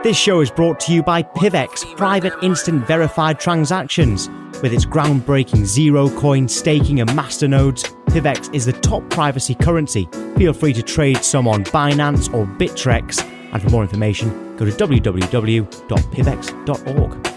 This show is brought to you by PivX, private instant verified transactions. With its groundbreaking zero coin staking and masternodes, PivX is the top privacy currency. Feel free to trade some on Binance or Bittrex. And for more information, go to www.pivex.org.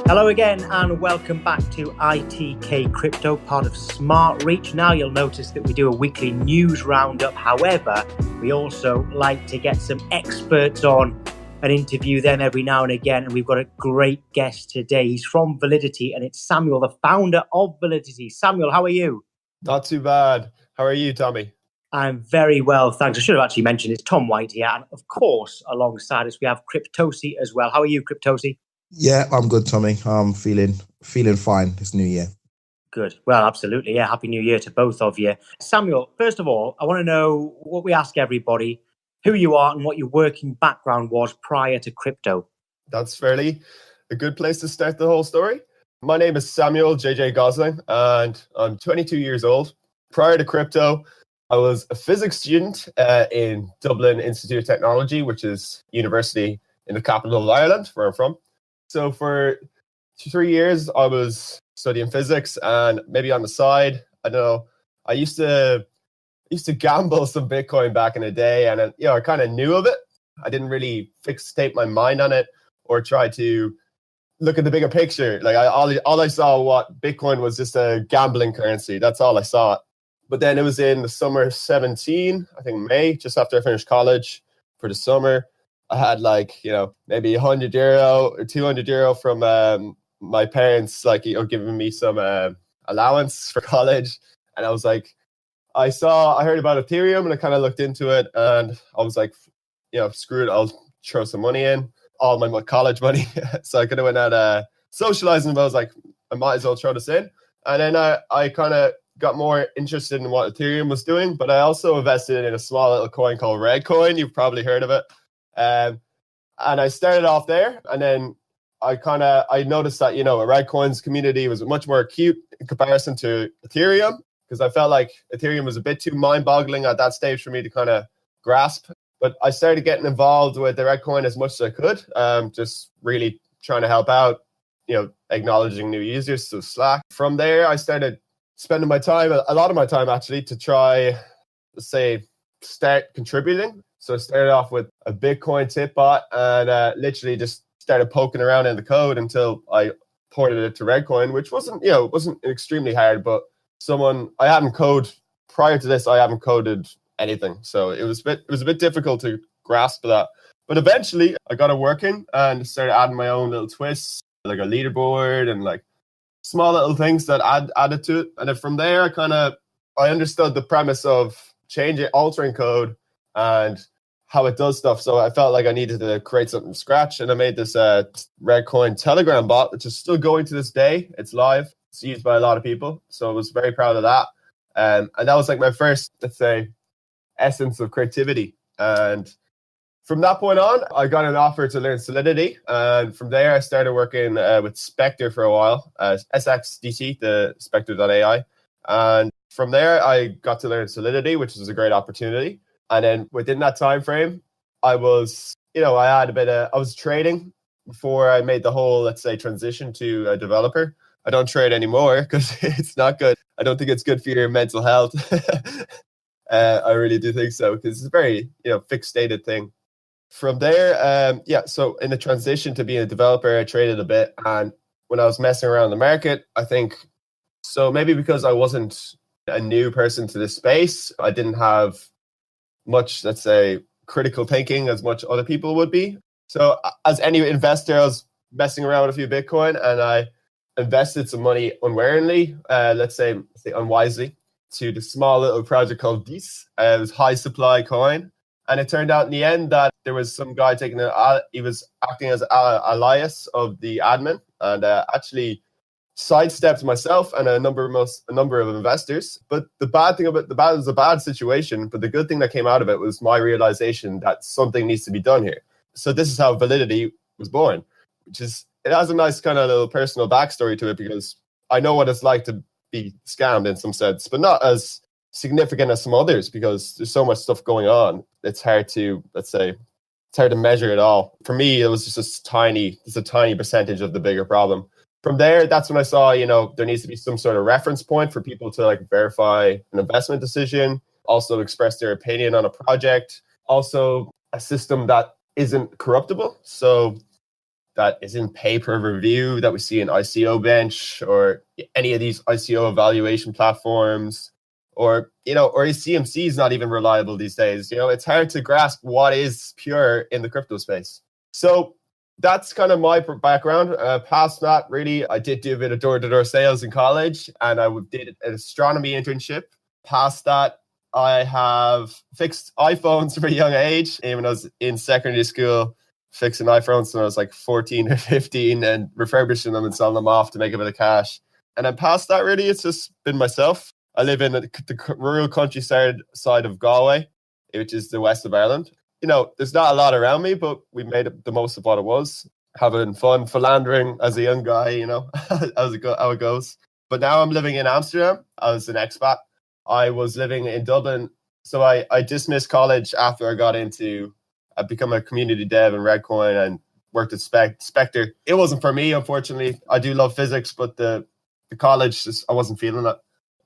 Hello again and welcome back to ITK Crypto, part of Smart Reach. Now you'll notice that we do a weekly news roundup. However, we also like to get some experts on and interview them every now and again. And we've got a great guest today. He's from Validity and it's Samuel, the founder of Validity. Samuel, how are you? Not too bad. How are you, Tommy? I'm very well, thanks. I should have actually mentioned it's Tom White here. And of course, alongside us, we have Cryptosi as well. How are you, Cryptosi? Yeah, I'm good, Tommy. I'm feeling fine this new year. Good. Well, absolutely. Yeah. Happy New Year to both of you. Samuel, first of all, I want to know what we ask everybody, who you are and what your working background was prior to crypto. That's fairly a good place to start the whole story. My name is Samuel Gosling and I'm 22 years old. Prior to crypto, I was a physics student in Dublin Institute of Technology, which is university in the capital of Ireland, where I'm from. So for 3 years, I was studying physics, and maybe on the side, I don't know, I used to gamble some Bitcoin back in the day, and I kind of knew of it. I didn't really fixate my mind on it or try to look at the bigger picture. Like all I saw what Bitcoin was just a gambling currency. That's all I saw. But then it was in the summer 17, I think May, just after I finished college for the summer. I had maybe €100 or €200 from my parents, giving me some allowance for college. And I was like, I heard about Ethereum and I kind of looked into it and I was like, screw it, I'll throw some money in, all my college money. So I could have went out socializing, but I was like, I might as well throw this in. And then I kind of got more interested in what Ethereum was doing, but I also invested in a small little coin called Redcoin. You've probably heard of it. And I started off there, and then I noticed that, a Redcoin's community was much more acute in comparison to Ethereum, because I felt like Ethereum was a bit too mind-boggling at that stage for me to kind of grasp. But I started getting involved with the Redcoin as much as I could, just really trying to help out, acknowledging new users, so Slack. From there, I started spending a lot of my time actually, to try, start contributing. So I started off with a Bitcoin tip bot and literally just started poking around in the code until I ported it to Redcoin, which wasn't extremely hard, but I hadn't coded prior to this. I haven't coded anything. So it was a bit difficult to grasp that. But eventually I got it working and started adding my own little twists, like a leaderboard and like small little things that added to it. And then from there, I understood the premise of altering code and how it does stuff. So I felt like I needed to create something from scratch. And I made this Redcoin Telegram bot, which is still going to this day. It's live. It's used by a lot of people. So I was very proud of that. And that was like my first, essence of creativity. And from that point on, I got an offer to learn Solidity. And from there, I started working with Spectre for a while, SXDC, the Spectre.ai. And from there, I got to learn Solidity, which was a great opportunity. And then within that time frame, I was trading before I made the whole, transition to a developer. I don't trade anymore because it's not good. I don't think it's good for your mental health. I really do think so, because it's a very, fixed stated thing. From there, so in the transition to being a developer, I traded a bit. And when I was messing around the market, I think, so maybe because I wasn't a new person to this space, I didn't have much, critical thinking as much other people would be. So as any investor, I was messing around with a few Bitcoin and I invested some money unwarily, unwisely, to the small little project called Dis. It was high supply coin. And it turned out in the end that there was some guy he was acting as alias of the admin and actually sidestepped myself and a number of investors. But the bad thing about it was a bad situation. But the good thing that came out of it was my realization that something needs to be done here. So this is how Validity was born, it has a nice kind of little personal backstory to it, because I know what it's like to be scammed in some sense, but not as significant as some others because there's so much stuff going on. It's hard to, let's say, it's hard to measure it all. For me, it was just a tiny percentage of the bigger problem. From there, that's when I saw, there needs to be some sort of reference point for people to like verify an investment decision, also express their opinion on a project, also a system that isn't corruptible. So that isn't pay per review that we see in ICO Bench or any of these ICO evaluation platforms, or CMC is not even reliable these days. It's hard to grasp what is pure in the crypto space. So that's kind of my background. Past that, really, I did do a bit of door-to-door sales in college, and I did an astronomy internship. Past that, I have fixed iPhones from a young age. Even I was in secondary school, fixing iPhones when I was like 14 or 15 and refurbishing them and selling them off to make a bit of cash. And then past that, really, it's just been myself. I live in the rural countryside of Galway, which is the west of Ireland. There's not a lot around me, but we made the most of what it was. Having fun, philandering as a young guy, how it goes. But now I'm living in Amsterdam as an expat. I was living in Dublin. So I dismissed college after I become a community dev in Redcoin and worked at Spectre. It wasn't for me, unfortunately. I do love physics, but the college, I wasn't feeling it.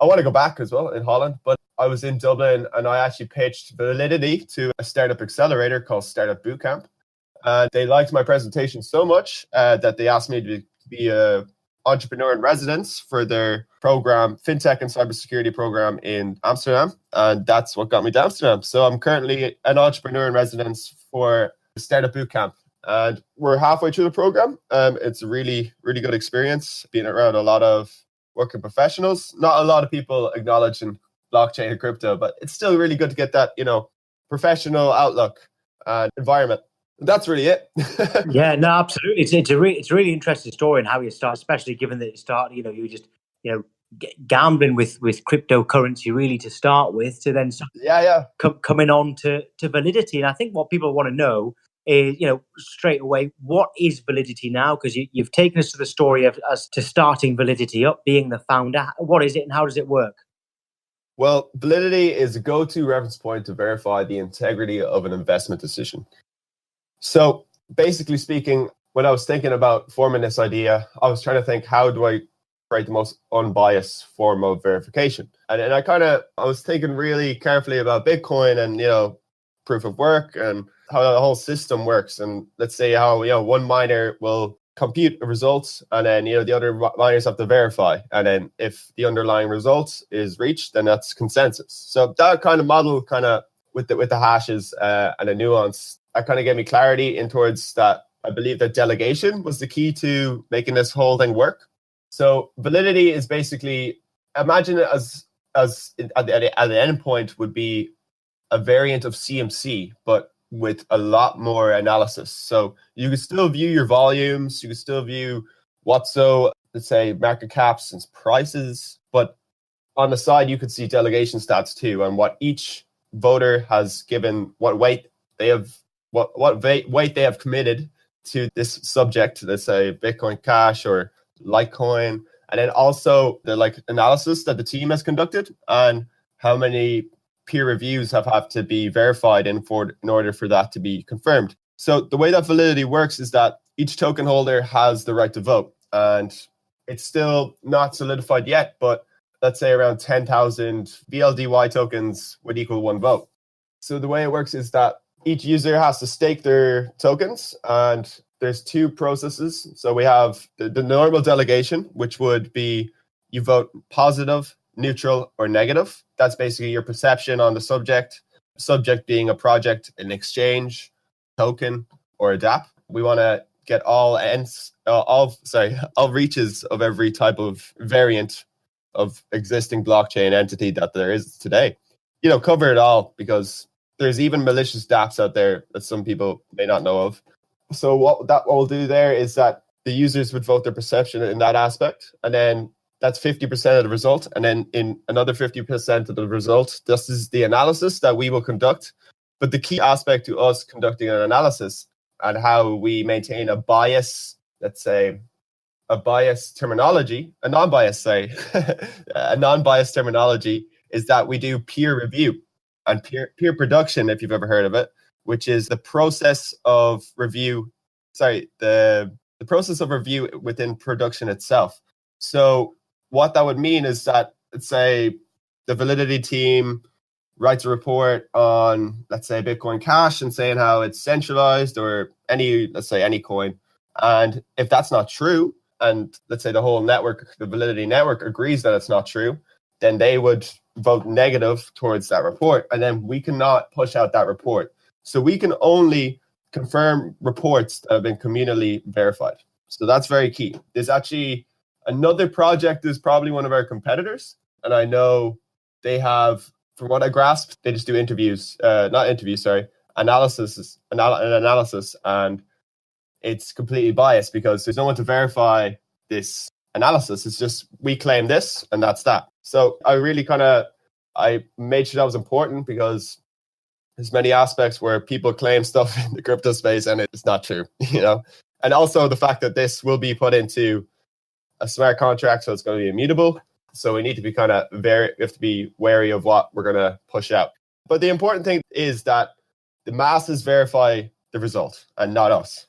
I want to go back as well in Holland, but I was in Dublin and I actually pitched Validity to a startup accelerator called Startup Bootcamp. And they liked my presentation so much that they asked me to be an entrepreneur in residence for their program, FinTech and Cybersecurity program in Amsterdam. And that's what got me to Amsterdam. So I'm currently an entrepreneur in residence for the Startup Bootcamp. And we're halfway through the program. It's a really, really good experience being around a lot of working professionals. Not a lot of people acknowledging blockchain and crypto, but it's still really good to get that, professional outlook and environment. That's really it. Yeah, no, absolutely. It's a really interesting story and how you start, especially given that you started, you were just, gambling with cryptocurrency really to start with, to then coming on to Validity. And I think what people want to know is, straight away, what is Validity now? Because you've taken us to the story of as to starting Validity up, being the founder. What is it and how does it work? Well, Validity is a go-to reference point to verify the integrity of an investment decision. So basically speaking, when I was thinking about forming this idea, I was trying to think, how do I create the most unbiased form of verification? And I was thinking really carefully about Bitcoin and, proof of work and how the whole system works. And let's say how, one miner will compute a result and then, the other miners have to verify. And then if the underlying result is reached, then that's consensus. So that kind of model with the hashes and the nuance, that kind of gave me clarity in towards that. I believe that delegation was the key to making this whole thing work. So Validity is basically, imagine it as at the end point would be a variant of CMC, but with a lot more analysis. So you can still view your volumes, you can still view let's say, market caps and prices, but on the side, you could see delegation stats too, and what each voter has given, what weight they have committed to this subject, let's say Bitcoin Cash or Litecoin, and then also the analysis that the team has conducted and how many peer reviews have to be verified in order for that to be confirmed. So the way that Validity works is that each token holder has the right to vote, and it's still not solidified yet, but let's say around 10,000 VLDY tokens would equal one vote. So the way it works is that each user has to stake their tokens, and there's two processes. So we have the normal delegation, which would be you vote positive, neutral, or negative. That's basically your perception on the subject being a project, an exchange, token, or a dApp. We want to get all reaches of every type of variant of existing blockchain entity that there is today. Cover it all, because there's even malicious dApps out there that some people may not know of. So what we'll do there is that the users would vote their perception in that aspect, and then that's 50% of the result. And then in another 50% of the result, this is the analysis that we will conduct. But the key aspect to us conducting an analysis and how we maintain a bias, let's say, a non-biased terminology is that we do peer review and peer production, if you've ever heard of it, which is the process of review. The process of review within production itself. So what that would mean is that, let's say, the validity team writes a report on, let's say, Bitcoin Cash and saying how it's centralized or let's say any coin. And if that's not true, and let's say the whole network, the validity network agrees that it's not true, then they would vote negative towards that report. And then we cannot push out that report. So we can only confirm reports that have been communally verified. So that's very key. There's actually another project is probably one of our competitors. And I know they have, from what I grasped, they just do analysis. And it's completely biased because there's no one to verify this analysis. It's just, we claim this and that's that. So I made sure that was important because there's many aspects where people claim stuff in the crypto space and it's not true, And also the fact that this will be put into a smart contract, so it's going to be immutable. So we need to be we have to be wary of what we're going to push out. But the important thing is that the masses verify the result and not us.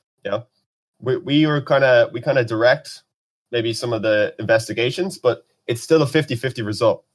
We kind of direct maybe some of the investigations, but it's still a 50-50 result.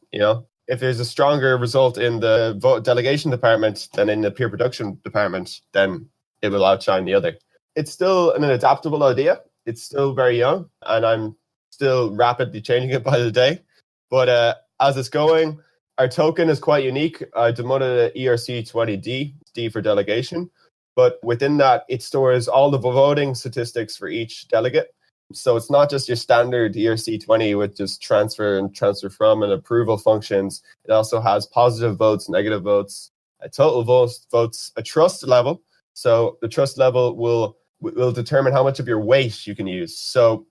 If there's a stronger result in the vote delegation department than in the peer production department, then it will outshine the other. It's still an adaptable idea. It's still very young, and I'm still rapidly changing it by the day. But as it's going, our token is quite unique. I demoted it ERC20D, D for delegation. But within that, it stores all the voting statistics for each delegate. So it's not just your standard ERC20 with just transfer and transfer from and approval functions. It also has positive votes, negative votes, a total votes, a trust level. So the trust level will determine how much of your weight you can use. So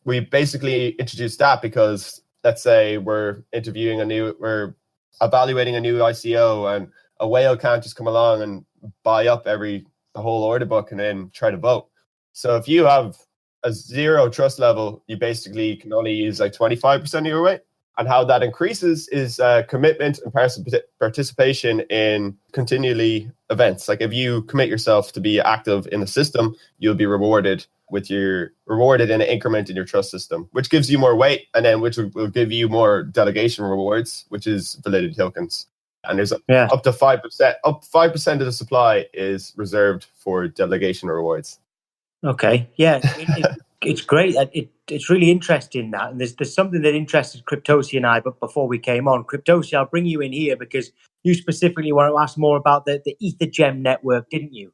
we basically introduced that because, let's say we're evaluating a new ICO and a whale can't just come along and buy up the whole order book and then try to vote. So if you have a zero trust level, you basically can only use like 25% of your weight. And how that increases is commitment and participation in continually events. Like if you commit yourself to be active in the system, you'll be rewarded in an increment in your trust system, which gives you more weight, and then which will give you more delegation rewards, which is validity tokens. And there's up to 5%. Up 5% of the supply is reserved for delegation rewards. Okay, yeah, it's great. It's really interesting that, and there's something that interested Cryptosi and I. But before we came on, Cryptosi, I'll bring you in here because you specifically want to ask more about the Egem network, didn't you?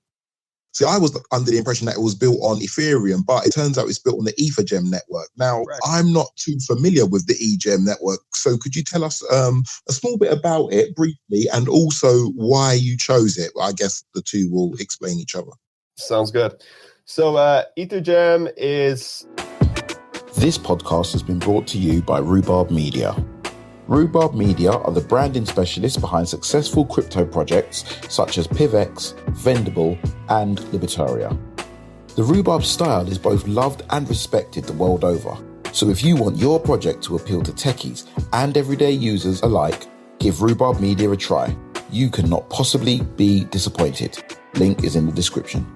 See, I was under the impression that it was built on Ethereum, but it turns out it's built on the Egem network. Now, right. I'm not too familiar with the Egem network, so could you tell us a small bit about it briefly, and also why you chose it? I guess the two will explain each other. Sounds good. So Egem is... This podcast has been brought to you by Rhubarb Media. Rhubarb Media are the branding specialists behind successful crypto projects such as PivX, Vendible, and Libertaria. The Rhubarb style is both loved and respected the world over. So if you want your project to appeal to techies and everyday users alike, give Rhubarb Media a try. You cannot possibly be disappointed. Link is in the description.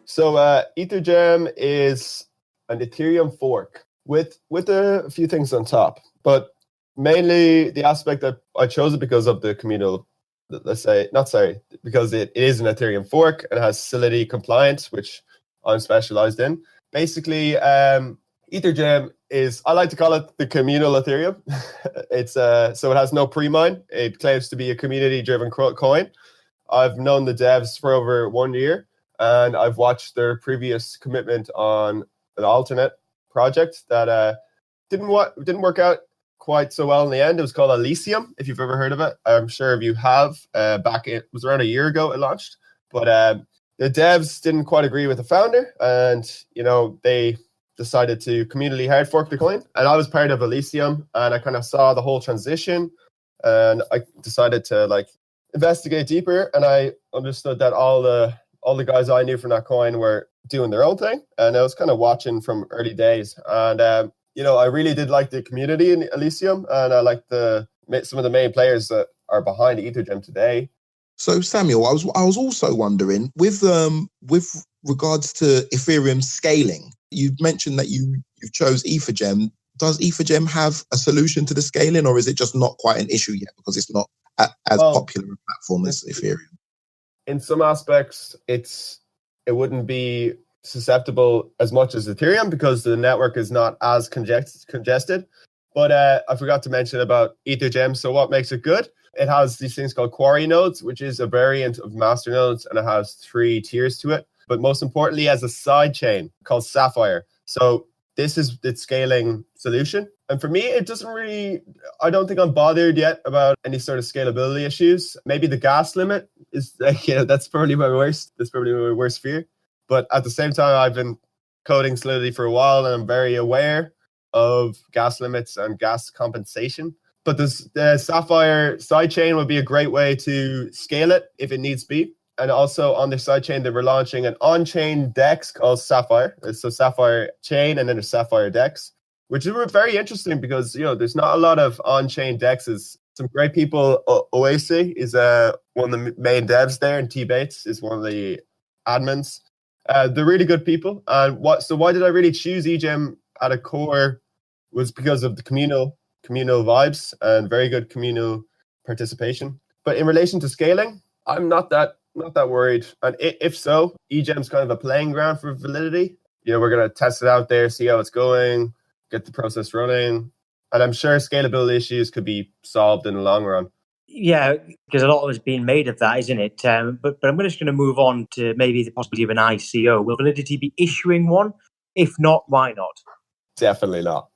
So Egem is an Ethereum fork with a few things on top, but mainly the aspect that I chose it because of the communal, because it is an Ethereum fork and has Solidity compliance, which I'm specialized in. Basically, Egem is, I like to call it the communal Ethereum. It's so it has no pre-mine. It claims to be a community-driven coin. I've known the devs for over 1 year, and I've watched their previous commitment on an alternate project that didn't work out quite so well in the end. It was called Elysium, if you've ever heard of it. I'm sure if you have. It was around a year ago it launched, but the devs didn't quite agree with the founder, and they decided to community hard fork the coin. And I was part of Elysium, and I kind of saw the whole transition, and I decided to investigate deeper, and I understood that all the guys I knew from that coin were doing their own thing, and I was kind of watching from early days. And I really did like the community in Elysium, and I liked the some of the main players that are behind Ethereum today. So Samuel, I was also wondering with regards to Ethereum scaling. You've mentioned that you've chose Ethergem. Does Ethergem have a solution to the scaling, or is it just not quite an issue yet because it's not as popular a platform as Ethereum? In some aspects, it wouldn't be susceptible as much as Ethereum because the network is not as congested. But I forgot to mention about Ethergem. So what makes it good? It has these things called quarry nodes, which is a variant of master nodes, and it has 3 tiers to it. But most importantly, it has a side chain called Sapphire. So this is its scaling solution. And for me, it doesn't really, I don't think I'm bothered yet about any sort of scalability issues. Maybe the gas limit is, that's probably my worst. That's probably my worst fear. But at the same time, I've been coding Solidity for a while, and I'm very aware of gas limits and gas compensation. But the Sapphire sidechain would be a great way to scale it if it needs to be. And also on their sidechain, they were launching an on-chain DEX called Sapphire. So Sapphire chain and then there's Sapphire DEX, which is very interesting because, there's not a lot of on-chain DEXs. Some great people, Oasis is one of the main devs there, and T-Bates is one of the admins. They're really good people. And why did I really choose Egem at a core was because of the communal vibes and very good communal participation. But in relation to scaling, I'm not that worried. And if so, Egem's kind of a playing ground for Validity. We're going to test it out there, see how it's going, get the process running. And I'm sure scalability issues could be solved in the long run. Yeah, because a lot of it's being made of that, isn't it? But I'm just going to move on to maybe the possibility of an ICO. Will Validity be issuing one? If not, why not? Definitely not.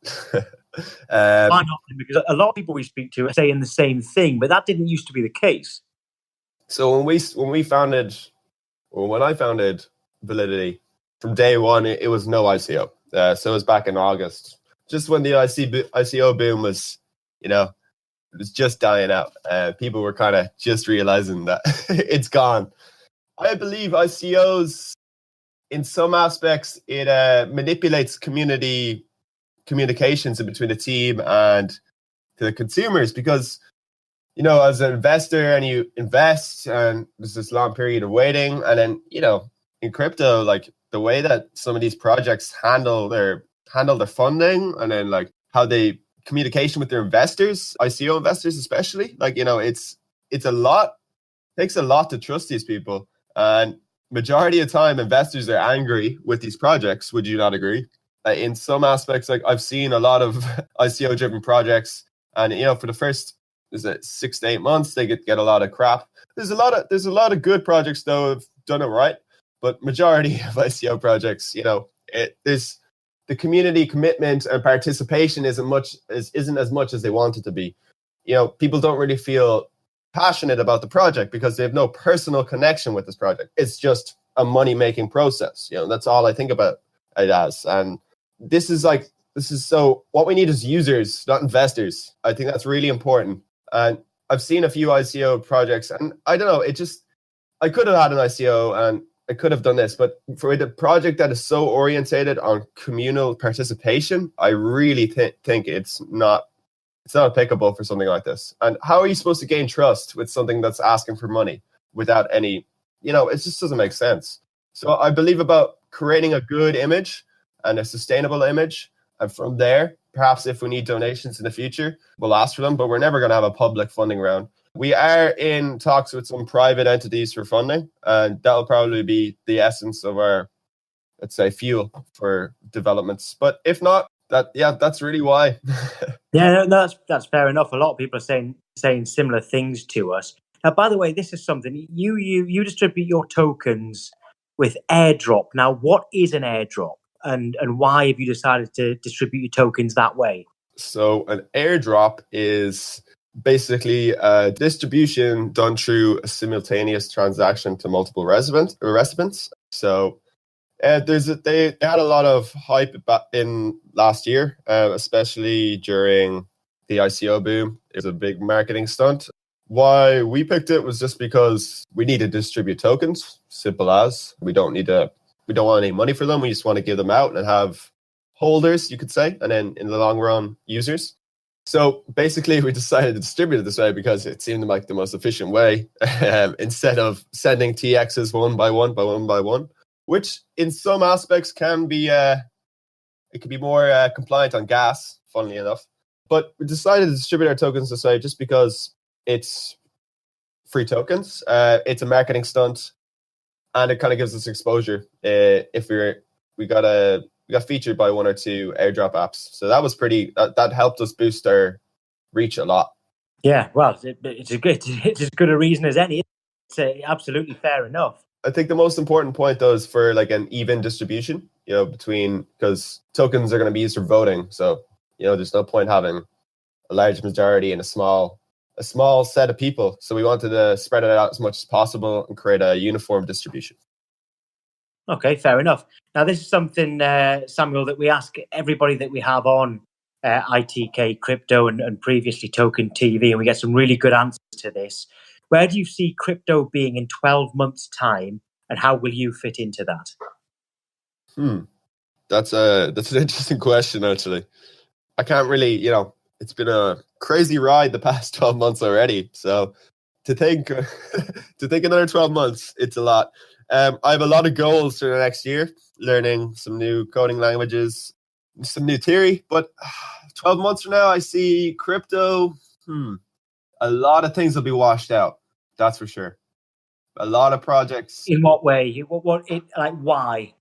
Why not? Because a lot of people we speak to are saying the same thing, but that didn't used to be the case. So when I founded Validity, from day one, it was no ICO. So it was back in August, just when the ICO boom was, it was just dying out. People were kind of just realizing that it's gone. I believe ICOs, in some aspects, it manipulates community communications in between the team and the consumers because, as an investor and you invest and there's this long period of waiting. And then, in crypto, like the way that some of these projects handle their funding and then like how they communication with their investors, ICO investors especially, it's a lot, takes a lot to trust these people. And majority of time, investors are angry with these projects. Would you not agree? In some aspects, like I've seen a lot of ICO driven projects, and for the first 6 to 8 months, they get a lot of crap. There's a lot of good projects though have done it right, but majority of ICO projects, there's the community commitment and participation isn't as much as they want it to be. People don't really feel passionate about the project because they have no personal connection with this project. It's just a money making process. That's all I think about it as. And this is so what we need is users, not investors. I think that's really important. And I've seen a few ICO projects, and I don't know, I could have had an ICO and I could have done this, but for the project that is so orientated on communal participation, I really think it's not applicable for something like this. And how are you supposed to gain trust with something that's asking for money without any, it just doesn't make sense. So I believe about creating a good image and a sustainable image. And from there, perhaps if we need donations in the future, we'll ask for them, but we're never going to have a public funding round. We are in talks with some private entities for funding, and that'll probably be the essence of our, let's say, fuel for developments. But if not, that's really why. Yeah, no, that's fair enough. A lot of people are saying similar things to us. Now, by the way, this is something you distribute your tokens with airdrop. Now, what is an airdrop, and why have you decided to distribute your tokens that way? So an airdrop is basically a distribution done through a simultaneous transaction to multiple recipients. So they had a lot of hype in last year, especially during the ICO boom. It was a big marketing stunt. Why we picked it was just because we need to distribute tokens. Simple as. We don't want any money for them. We just want to give them out and have holders, you could say, and then in the long run, users. So basically, we decided to distribute it this way because it seemed like the most efficient way instead of sending TXs one by one, which in some aspects can be, it can be more compliant on gas, funnily enough. But we decided to distribute our tokens this way just because it's free tokens. It's a marketing stunt, and it kind of gives us exposure. If we got featured by one or two airdrop apps, so that was that helped us boost our reach a lot. Yeah, well, it's as good a reason as any. It's absolutely fair enough. I think the most important point though is for like an even distribution, because tokens are going to be used for voting. So, there's no point having a large majority in a small set of people. So we wanted to spread it out as much as possible and create a uniform distribution. Okay, fair enough. Now, this is something, Samuel, that we ask everybody that we have on ITK Crypto and previously Token TV, and we get some really good answers to this. Where do you see crypto being in 12 months' time, and how will you fit into that? That's an interesting question, actually. I can't really, it's been a crazy ride the past 12 months already. So to think another 12 months, it's a lot. I have a lot of goals for the next year, learning some new coding languages, some new theory. But 12 months from now, I see crypto. A lot of things will be washed out. That's for sure. A lot of projects. In what way? Why?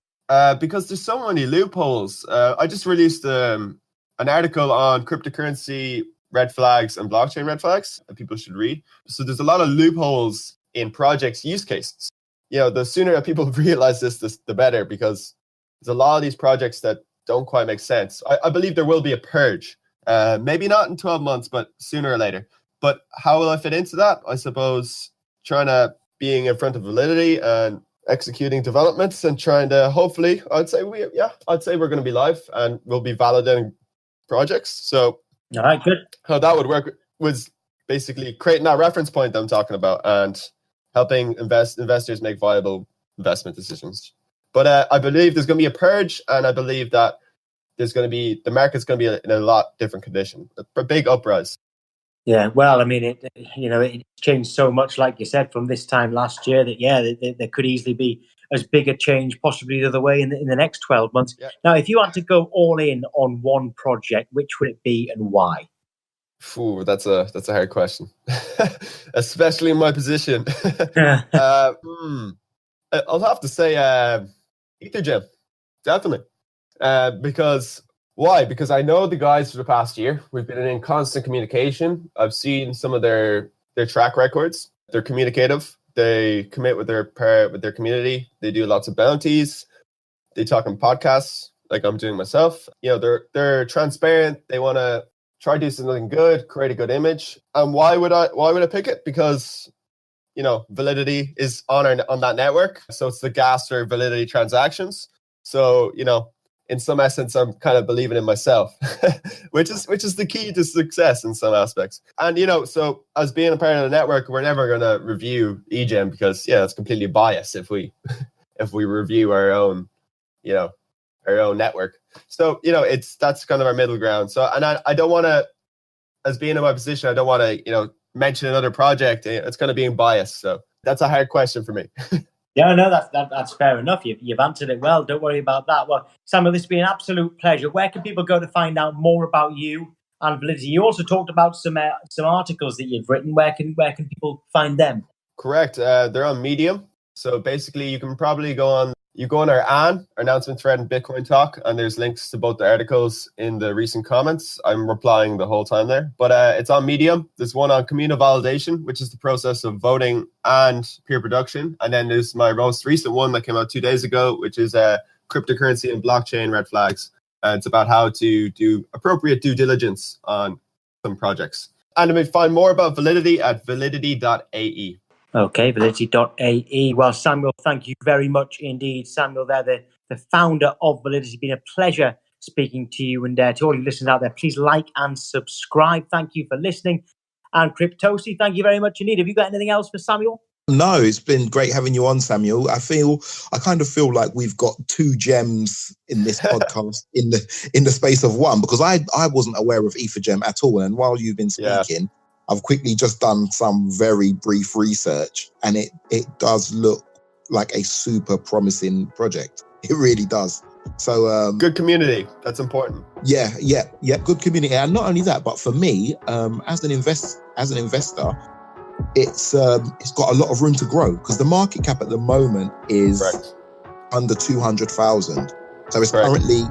Because there's so many loopholes. I just released an article on cryptocurrency red flags and blockchain red flags that people should read. So there's a lot of loopholes in projects' use cases. The sooner that people realize this, the better, because there's a lot of these projects that don't quite make sense. I believe there will be a purge. Maybe not in 12 months, but sooner or later. But how will I fit into that? I suppose being in front of Validity and executing developments and trying to hopefully, I'd say we're going to be live and we'll be validating projects. So all right, good. How that would work was basically creating that reference point that I'm talking about and helping investors make viable investment decisions. But I believe there's going to be a purge, and I believe that the market's going to be in a lot different condition, a big uprise. Yeah, well, I mean, it changed so much, like you said, from this time last year that there could easily be as big a change, possibly the other way in the next 12 months. Yeah. Now, if you had to go all in on one project, which would it be and why? Ooh, that's a hard question, especially in my position. I'll have to say Egem, definitely. Because why? Because I know the guys for the past year. We've been in constant communication. I've seen some of their track records. They're communicative. They commit with their community. They do lots of bounties. They talk on podcasts like I'm doing myself. They're transparent. They want to try to do something good, create a good image. And why would I pick it? Because Validity is on that network. So it's the gas for Validity transactions. So, in some essence, I'm kind of believing in myself, which is the key to success in some aspects. And, so as being a part of the network, we're never going to review Egem because, it's completely biased if we review our own network. So, that's kind of our middle ground. So, and I don't want to, as being in my position, I don't want to, mention another project. It's kind of being biased. So that's a hard question for me. Yeah, no, that's fair enough. You've answered it well. Don't worry about that. Well, Samuel, this has been an absolute pleasure. Where can people go to find out more about you and Validity? You also talked about some articles that you've written. Where can people find them? Correct. They're on Medium. So basically, you can probably go on our announcement thread in Bitcoin Talk, and there's links to both the articles in the recent comments. I'm replying the whole time there, but it's on Medium. There's one on communal validation, which is the process of voting and peer production. And then there's my most recent one that came out 2 days ago, which is cryptocurrency and blockchain red flags. And it's about how to do appropriate due diligence on some projects. And you may find more about Validity at validity.ae. Okay, validity.ae. Well, Samuel, thank you very much indeed. Samuel, there, the founder of Validity. It's been a pleasure speaking to you, and to all you listeners out there, please like and subscribe. Thank you for listening. And Cryptosi, thank you very much indeed. Have you got anything else for Samuel? No, it's been great having you on, Samuel. I kind of feel like we've got two gems in this podcast in the space of one, because I wasn't aware of Ethereum at all. And while you've been speaking, I've quickly just done some very brief research, and it does look like a super promising project. It really does. So good community. That's important. Yeah. Good community, and not only that, but for me, as an investor, it's got a lot of room to grow, because the market cap at the moment is under 200,000. So it's currently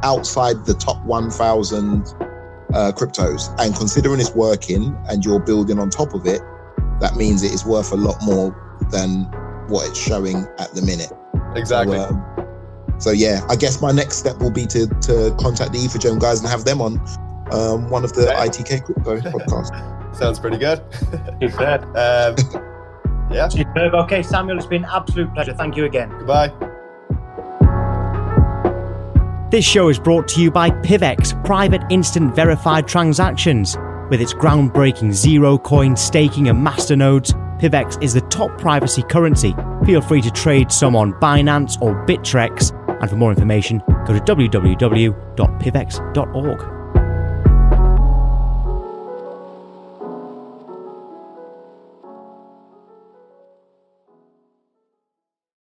outside the top 1,000 cryptos. And considering it's working and you're building on top of it, that means it is worth a lot more than what it's showing at the minute. Exactly. So yeah, I guess my next step will be to contact the Ethereum guys and have them on one of the ITK crypto podcasts. Sounds pretty good. Superb. Yeah. Superb. Okay, Samuel, it's been an absolute pleasure. Thank you again. Goodbye. This show is brought to you by PivX, private instant verified transactions. With its groundbreaking zero coin staking and masternodes, PivX is the top privacy currency. Feel free to trade some on Binance or Bittrex. And for more information, go to www.pivex.org.